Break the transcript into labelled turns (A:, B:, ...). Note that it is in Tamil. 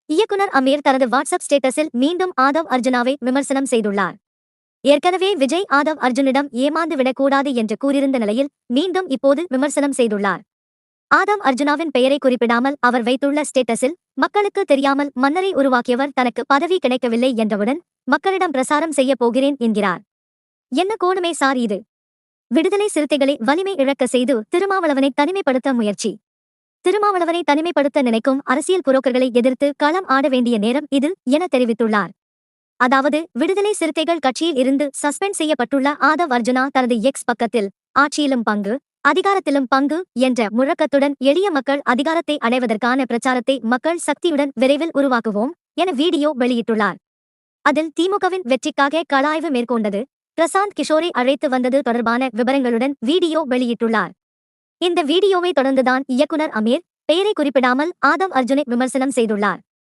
A: இயக்குனர் அமீர் தனது வாட்ஸ்அப் ஸ்டேட்டஸில் மீண்டும் ஆதவ் அர்ஜுனாவை விமர்சனம் செய்துள்ளார். ஏற்கனவே விஜய் ஆதவ் அர்ஜுனிடம் ஏமாந்து விடக்கூடாது என்று கூறியிருந்த நிலையில் மீண்டும் இப்போது விமர்சனம் செய்துள்ளார். ஆதவ் அர்ஜுனாவின் பெயரை குறிப்பிடாமல் அவர் வைத்துள்ள ஸ்டேட்டஸில், மக்களுக்கு தெரியாமல் மன்னரை உருவாக்கியவர் தனக்கு பதவி கிடைக்கவில்லை என்றவுடன் மக்களிடம் பிரசாரம் செய்ய போகிறேன் என்கிறார். என்ன கோணமே சார் இது? விடுதலை சிறுத்தைகளை வலிமை இழக்க செய்து திருமாவளவனை தனிமைப்படுத்த முயற்சி. திருமாவளவனை தனிமைப்படுத்த நினைக்கும் அரசியல் புரோக்கர்களை எதிர்த்து களம் ஆட வேண்டிய நேரம் இது என தெரிவித்துள்ளார். அதாவது விடுதலை சிறுத்தைகள் கட்சியில் இருந்து சஸ்பெண்ட் செய்யப்பட்டுள்ள ஆதவ் அர்ஜுனா தனது எக்ஸ் பக்கத்தில் ஆட்சியிலும் பங்கு, அதிகாரத்திலும் பங்கு என்ற முழக்கத்துடன் எளிய மக்கள் அதிகாரத்தை அடைவதற்கான பிரச்சாரத்தை மக்கள் சக்தியுடன் விரைவில் உருவாக்குவோம் என வீடியோ வெளியிட்டுள்ளார். அதில் திமுகவின் வெற்றிக்காக கள ஆய்வு மேற்கொண்டது பிரசாந்த் கிஷோரை அழைத்து வந்தது தொடர்பான விவரங்களுடன் வீடியோ வெளியிட்டுள்ளார். இந்த வீடியோவை தொடர்ந்துதான் இயக்குனர் அமீர் பெயரை குறிப்பிடாமல் ஆதவ் அர்ஜுனை விமர்சனம் செய்துள்ளார்.